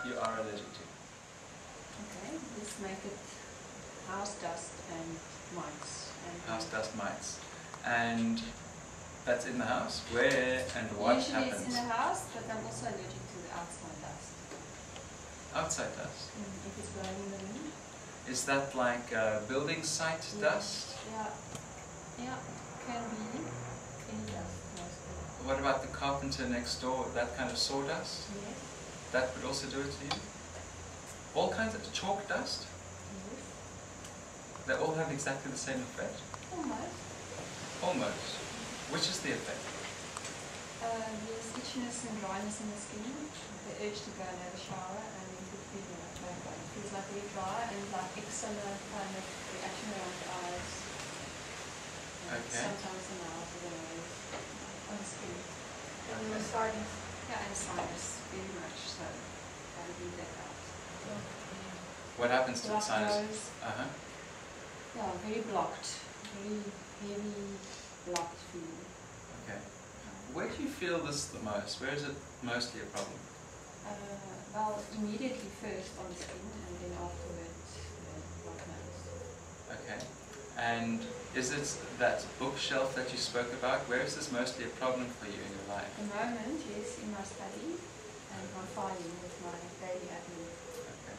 you are allergic to? Okay, let's make it house dust and mites. House dust, mites. And that's in the house? Where and what Usually happens? it's in the house, but I'm also allergic to the outside dust. Outside dust? If it's blowing in the wind. Is that like building site dust? Yeah. Yeah, can be any dust mostly. What about the carpenter next door, that kind of sawdust? Yes. That would also do it to you? All kinds of chalk dust? Yes. They all have exactly the same effect? Almost. Almost. Which is the effect? There's itchiness and dryness in the skin, the urge to go and have a shower, and you could feel it feels like very dry and like eczema kind of reaction around the eyes. Okay. Sometimes the mouth or the nose, on the skin. And the sinus. Yeah, and sinus, very much so. Gotta leave that out. What happens to the Blocked sinus? nose. Yeah, very blocked. Very heavy, blocked feeling. Okay. Where do you feel this the most? Where is it mostly a problem? Well, immediately first on the skin, and then afterwards the blocked nose. Okay. And is it that bookshelf that you spoke about? Where is this mostly a problem for you in your life? At the moment, yes, in my study and my filing with my daily admin. Okay.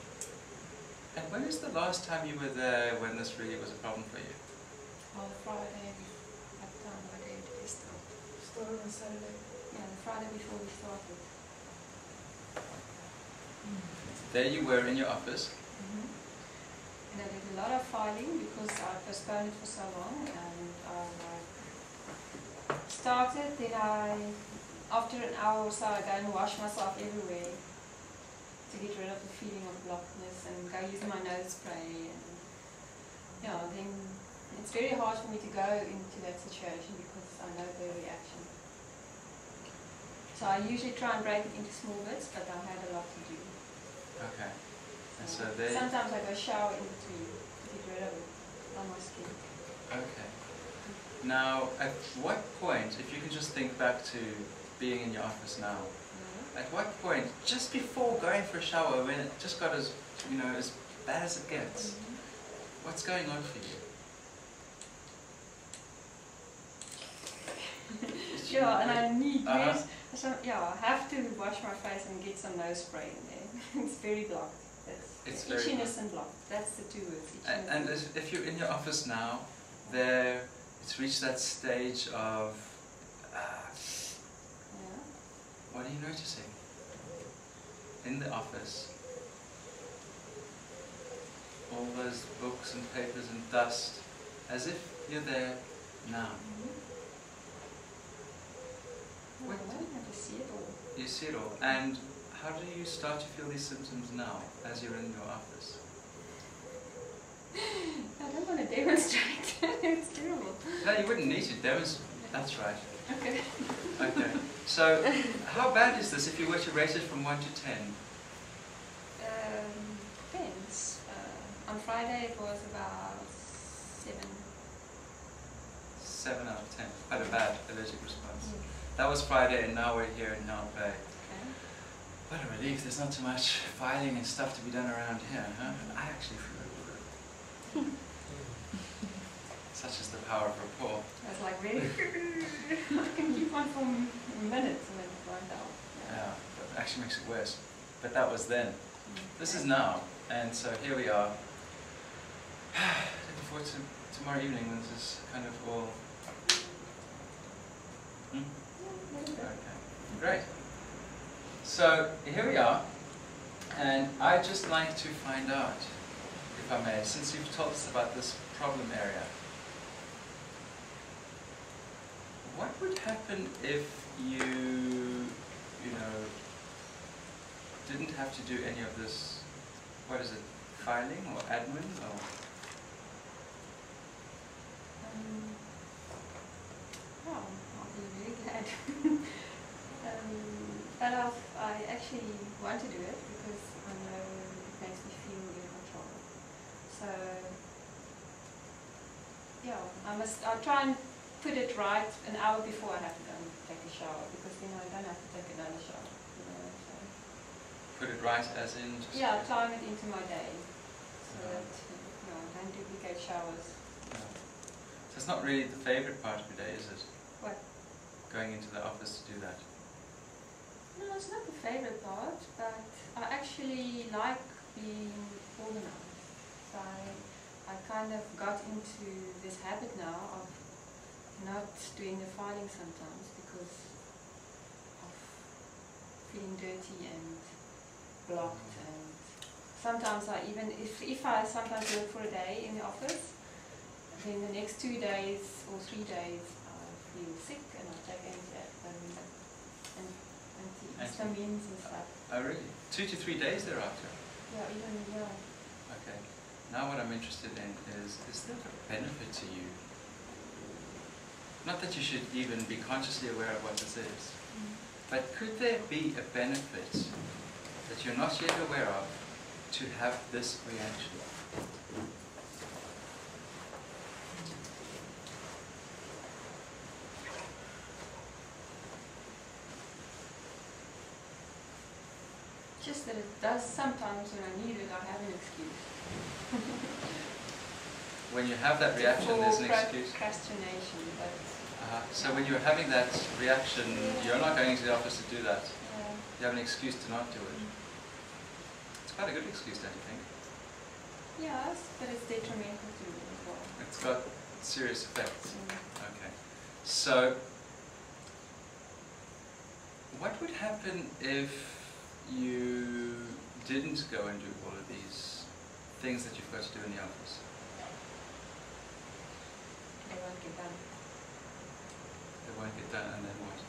And when is the last time you were there when this really was a problem for you? On Friday, at the time I did this stuff. Started on Saturday. Yeah, the Friday before we started. There you were in your office. And I did a lot of filing because I postponed it for so long, and I started, then after an hour or so I go and wash myself everywhere to get rid of the feeling of blockedness and go use my nose spray, and yeah, then it's very hard for me to go into that situation because I know the reaction. So I usually try and break it into small bits, but I had a lot to do. Okay. And so sometimes I go shower in between to get rid of it on my skin. Okay. Now, at what point, if you can just think back to being in your office now, at what point, just before going for a shower, when it just got as, as bad as it gets, what's going on for you? Sure, and I need I have to wash my face and get some nose spray in there. It's very blocked. It's itchiness and blocked. That's the two words. And if you're in your office now, it's reached that stage of, what are you noticing in the office? All those books and papers and dust, as if you're there now. I see it all. You see it all. And how do you start to feel these symptoms now, as you're in your office? I don't want to demonstrate. It's terrible. No, you wouldn't need to demonstrate. That's right. Okay. Okay. So, how bad is this if you were to rate it from 1 to 10? Depends. On Friday it was about 7. 7 out of 10. Quite a bad allergic response. That was Friday, and now we're here in NLP. Okay. What a relief. There's not too much filing and stuff to be done around here, huh? I actually feel really good. Such is the power of rapport. I was like, really? I can keep on for minutes and then find out. Yeah, that actually makes it worse. But that was then. This is now. And so here we are. Looking forward to tomorrow evening when this is kind of all... Okay, great. So here we are, and I'd just like to find out, if I may, since you've told us about this problem area, what would happen if you didn't have to do any of this, what is it, filing or admin or? Well, I'll be very glad. But I actually want to do it because I know it makes me feel in control. So, yeah, I'll try and put it right an hour before I have to go and take a shower, because then I don't have to take another shower. So. put it right as in just... Yeah, time it into my day. So Yeah. that, don't duplicate showers. Yeah. So it's not really the favourite part of your day, is it? What? Going into the office to do that? No, it's not the favorite part, but I actually like being organized. So I kind of got into this habit now of not doing the filing sometimes because of feeling dirty and blocked, and sometimes I even, if I sometimes work for a day in the office, then the next 2 days or 3 days I feel sick and I take antihistamines and stuff. Oh really? 2 to 3 days thereafter? Yeah, even. Okay. Now what I'm interested in is there a benefit to you? Not that you should even be consciously aware of what this is, but could there be a benefit that you're not yet aware of to have this reaction? Just that it does sometimes when I need it, I have an excuse. When you have that reaction, there's an excuse? Procrastination, but... So when you're having that reaction, you're not going into the office to do that. Yeah. You have an excuse to not do it. It's quite a good excuse, don't you think? Yes, but it's detrimental to me as well. It's got serious effects. Mm. Okay. So, what would happen if you didn't go and do all of these things that you've got to do in the office? They won't get done. They won't get done, and then what?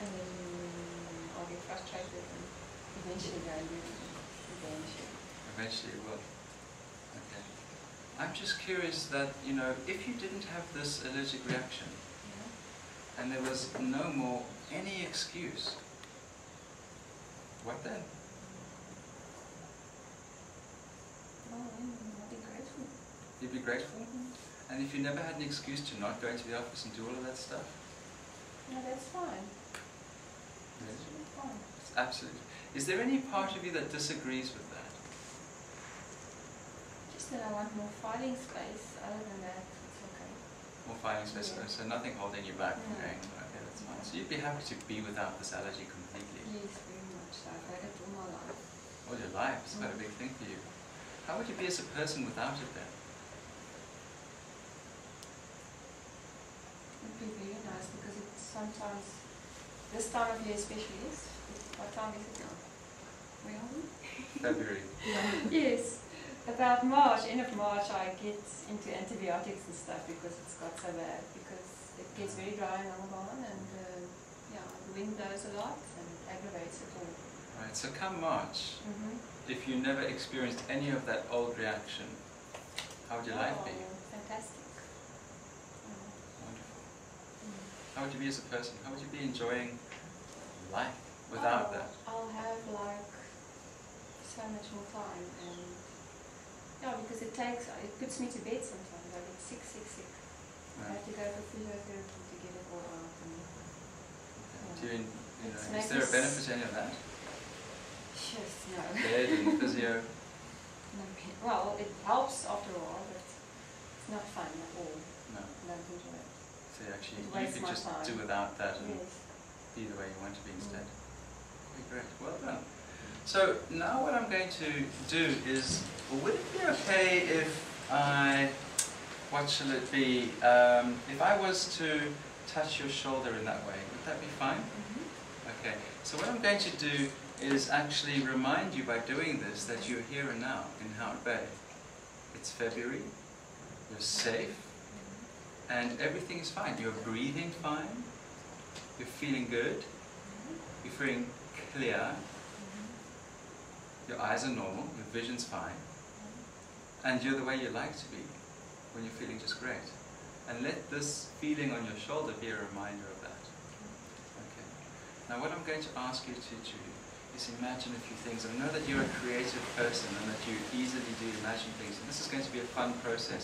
And then I'll get frustrated and eventually I do it. Eventually it will. Okay. I'm just curious that, if you didn't have this allergic reaction, and there was no more any excuse, what then? Oh, I'll be grateful. You'd be grateful? And if you never had an excuse to not go into the office and do all of that stuff? No, that's fine. Yes. It's fine. It's absolutely. Is there any part of you that disagrees with that? Just that I want more filing space. Other than that, it's okay. More filing space, Yeah. so nothing holding you back from No. going, okay, that's fine. So you'd be happy to be without this allergy completely? Yes, very much so. I've had it all my life. All your life, it's quite a big thing for you. How would you be as a person without it then? It would be very nice because it's sometimes, this time of year especially, is, what time is it now? Where are we? February. Yes. About March, end of March, I get into antibiotics and stuff because it's got so bad. Because it gets very dry in Ramadan and the wind blows a lot and it aggravates it all. Right, so come March, if you never experienced any of that old reaction, how would your life be? Fantastic. Wonderful. How would you be as a person? How would you be enjoying life without that? I'll have like so much more time, and because it puts me to bed sometimes. I get sick. I have to go for physiotherapy to get it all out. And, is there a benefit to any of that? Just no. Bed and physio? No, well, it helps after a while, but it's not fun at all. No. I don't enjoy it. So actually, It you wastes could my just time. do without that and Yes. be the way you want to be instead. Okay, great. Well done. So now what I'm going to do is, would it be okay if what shall it be, if I was to touch your shoulder in that way, would that be fine? Okay, so what I'm going to do is actually remind you by doing this that you're here and now in Howard Bay. It's February, you're safe, and everything is fine. You're breathing fine, you're feeling good, you're feeling clear, your eyes are normal, your vision's fine, and you're the way you like to be when you're feeling just great. And let this feeling on your shoulder be a reminder of that. Okay. Now what I'm going to ask you to do is imagine a few things. I know that you're a creative person and that you easily do imagine things. And this is going to be a fun process.